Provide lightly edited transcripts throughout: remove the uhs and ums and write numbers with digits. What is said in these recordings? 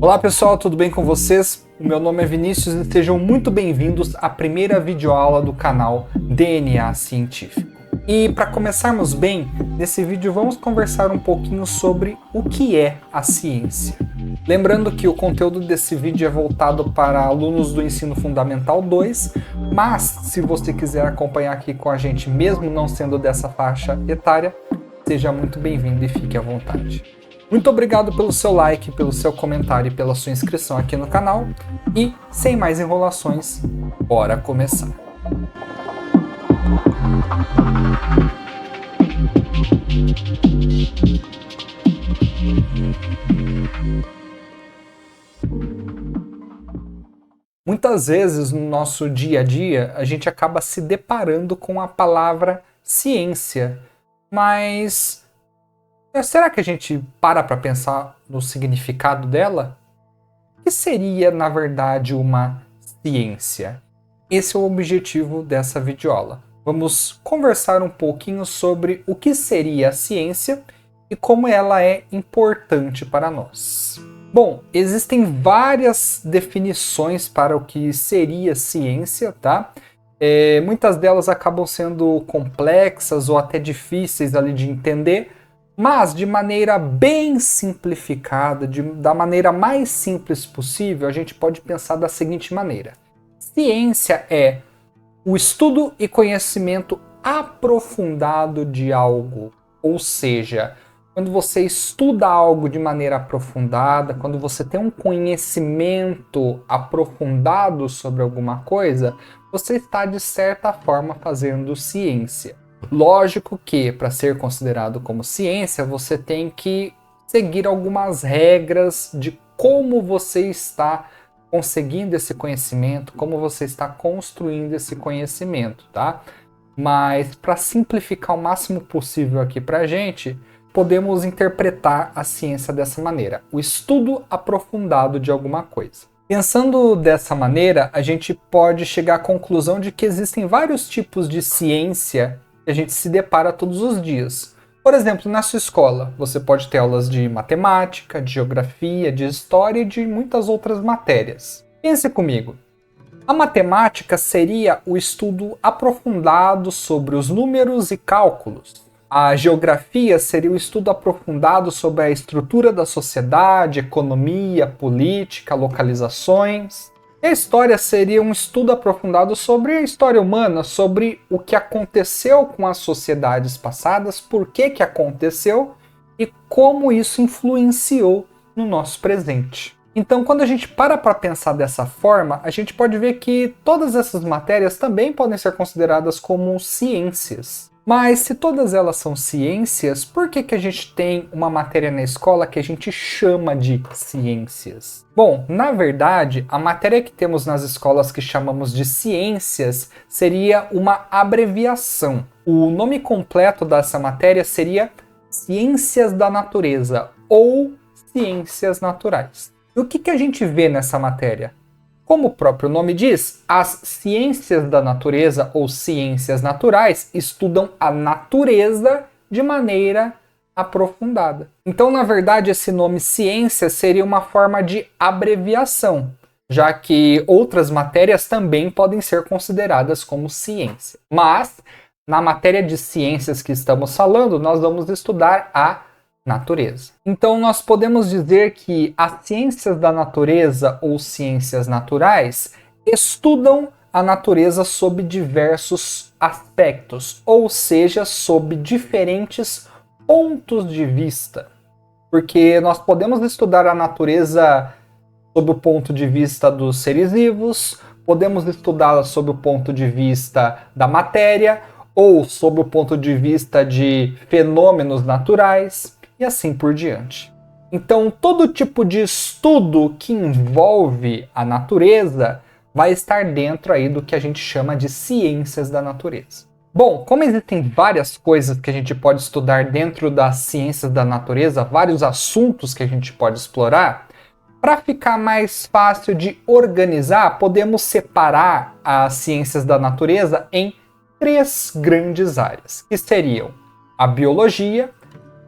Olá pessoal, tudo bem com vocês? O meu nome é Vinícius e sejam muito bem-vindos à primeira videoaula do canal DNA Científico. E para começarmos bem, nesse vídeo vamos conversar um pouquinho sobre o que é a ciência. Lembrando que o conteúdo desse vídeo é voltado para alunos do Ensino Fundamental 2, mas se você quiser acompanhar aqui com a gente, mesmo não sendo dessa faixa etária, seja muito bem-vindo e fique à vontade. Muito obrigado pelo seu like, pelo seu comentário e pela sua inscrição aqui no canal. E, sem mais enrolações, bora começar! Muitas vezes no nosso dia a dia a gente acaba se deparando com a palavra ciência, mas será que a gente para pensar no significado dela? O que seria, na verdade, uma ciência? Esse é o objetivo dessa videoaula. Vamos conversar um pouquinho sobre o que seria a ciência e como ela é importante para nós. Bom, existem várias definições para o que seria ciência, tá? Muitas delas acabam sendo complexas ou até difíceis ali de entender, mas de maneira bem simplificada, da maneira mais simples possível, a gente pode pensar da seguinte maneira. Ciência é o estudo e conhecimento aprofundado de algo. Ou seja, quando você estuda algo de maneira aprofundada, quando você tem um conhecimento aprofundado sobre alguma coisa, você está, de certa forma, fazendo ciência. Lógico que, para ser considerado como ciência, você tem que seguir algumas regras de como você está conseguindo esse conhecimento, como você está construindo esse conhecimento, tá? Mas, para simplificar o máximo possível aqui para a gente, podemos interpretar a ciência dessa maneira: o estudo aprofundado de alguma coisa. Pensando dessa maneira, a gente pode chegar à conclusão de que existem vários tipos de ciência que a gente se depara todos os dias. Por exemplo, na sua escola, você pode ter aulas de matemática, de geografia, de história e de muitas outras matérias. Pense comigo. A matemática seria o estudo aprofundado sobre os números e cálculos. A geografia seria o estudo aprofundado sobre a estrutura da sociedade, economia, política, localizações. E a história seria um estudo aprofundado sobre a história humana, sobre o que aconteceu com as sociedades passadas, por que aconteceu e como isso influenciou no nosso presente. Então, quando a gente para pensar dessa forma, a gente pode ver que todas essas matérias também podem ser consideradas como ciências. Mas se todas elas são ciências, por que a gente tem uma matéria na escola que a gente chama de ciências? Bom, na verdade, a matéria que temos nas escolas que chamamos de ciências seria uma abreviação. O nome completo dessa matéria seria Ciências da Natureza ou Ciências Naturais. E o que a gente vê nessa matéria? Como o próprio nome diz, as ciências da natureza ou ciências naturais estudam a natureza de maneira aprofundada. Então, na verdade, esse nome ciência seria uma forma de abreviação, já que outras matérias também podem ser consideradas como ciência. Mas, na matéria de ciências que estamos falando, nós vamos estudar a natureza. Então, nós podemos dizer que as ciências da natureza ou ciências naturais estudam a natureza sob diversos aspectos, ou seja, sob diferentes pontos de vista. Porque nós podemos estudar a natureza sob o ponto de vista dos seres vivos, podemos estudá-la sob o ponto de vista da matéria, ou sob o ponto de vista de fenômenos naturais, e assim por diante. Então, todo tipo de estudo que envolve a natureza vai estar dentro aí do que a gente chama de ciências da natureza. Bom, como existem várias coisas que a gente pode estudar dentro das ciências da natureza, vários assuntos que a gente pode explorar, para ficar mais fácil de organizar, podemos separar as ciências da natureza em 3 grandes áreas, que seriam a biologia,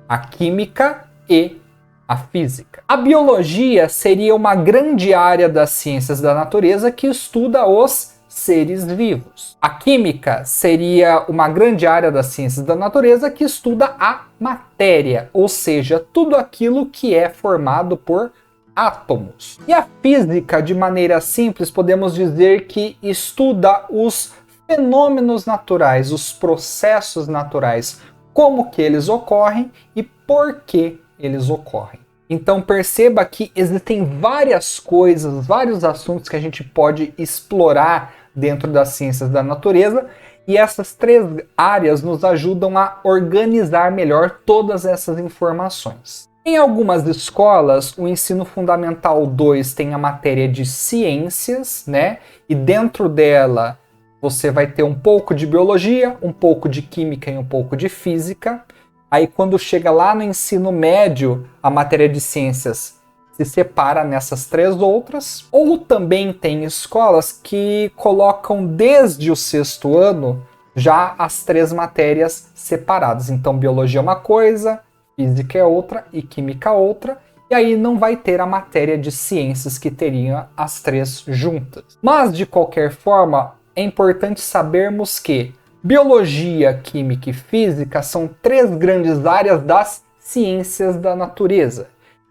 a química e a física. A biologia seria uma grande área das ciências da natureza que estuda os seres vivos. A química seria uma grande área das ciências da natureza que estuda a matéria, ou seja, tudo aquilo que é formado por átomos. E a física, de maneira simples, podemos dizer que estuda os fenômenos naturais, os processos naturais, como que eles ocorrem e por que eles ocorrem. Então perceba que existem várias coisas, vários assuntos que a gente pode explorar dentro das ciências da natureza, e essas três áreas nos ajudam a organizar melhor todas essas informações. Em algumas escolas, o ensino fundamental 2 tem a matéria de ciências, né? E dentro dela você vai ter um pouco de biologia, um pouco de química e um pouco de física. Aí quando chega lá no ensino médio, a matéria de ciências se separa nessas três outras. Ou também tem escolas que colocam desde o sexto ano já as três matérias separadas. Então biologia é uma coisa, física é outra e química outra. E aí não vai ter a matéria de ciências que teriam as três juntas. Mas de qualquer forma, é importante sabermos que biologia, química e física são três grandes áreas das ciências da natureza.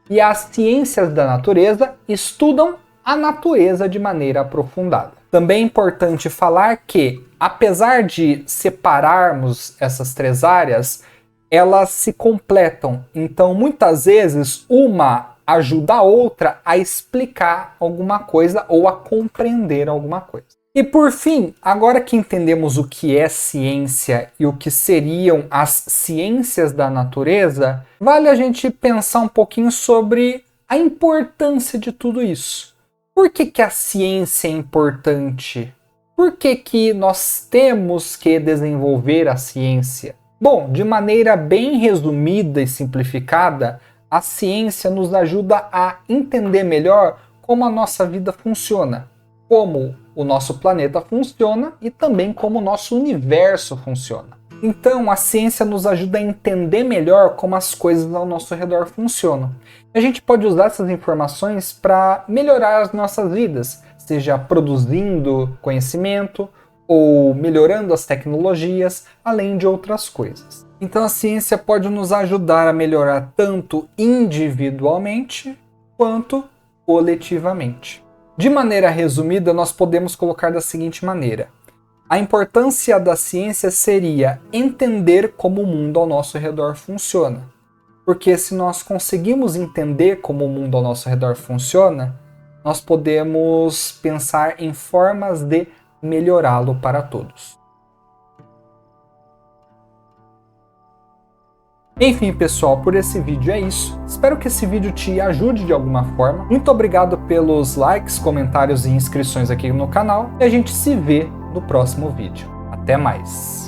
E as ciências da natureza estudam a natureza de maneira aprofundada. Também é importante falar que, apesar de separarmos essas três áreas, elas se completam. Então, muitas vezes, uma ajuda a outra a explicar alguma coisa ou a compreender alguma coisa. E por fim, agora que entendemos o que é ciência e o que seriam as ciências da natureza, vale a gente pensar um pouquinho sobre a importância de tudo isso. Por que a ciência é importante? Por que nós temos que desenvolver a ciência? Bom, de maneira bem resumida e simplificada, a ciência nos ajuda a entender melhor como a nossa vida funciona, como o nosso planeta funciona e também como o nosso universo funciona. Então, a ciência nos ajuda a entender melhor como as coisas ao nosso redor funcionam. A gente pode usar essas informações para melhorar as nossas vidas, seja produzindo conhecimento ou melhorando as tecnologias, além de outras coisas. Então, a ciência pode nos ajudar a melhorar tanto individualmente quanto coletivamente. De maneira resumida, nós podemos colocar da seguinte maneira: a importância da ciência seria entender como o mundo ao nosso redor funciona. Porque se nós conseguimos entender como o mundo ao nosso redor funciona, nós podemos pensar em formas de melhorá-lo para todos. Enfim, pessoal, por esse vídeo é isso. Espero que esse vídeo te ajude de alguma forma. Muito obrigado pelos likes, comentários e inscrições aqui no canal. E a gente se vê no próximo vídeo. Até mais!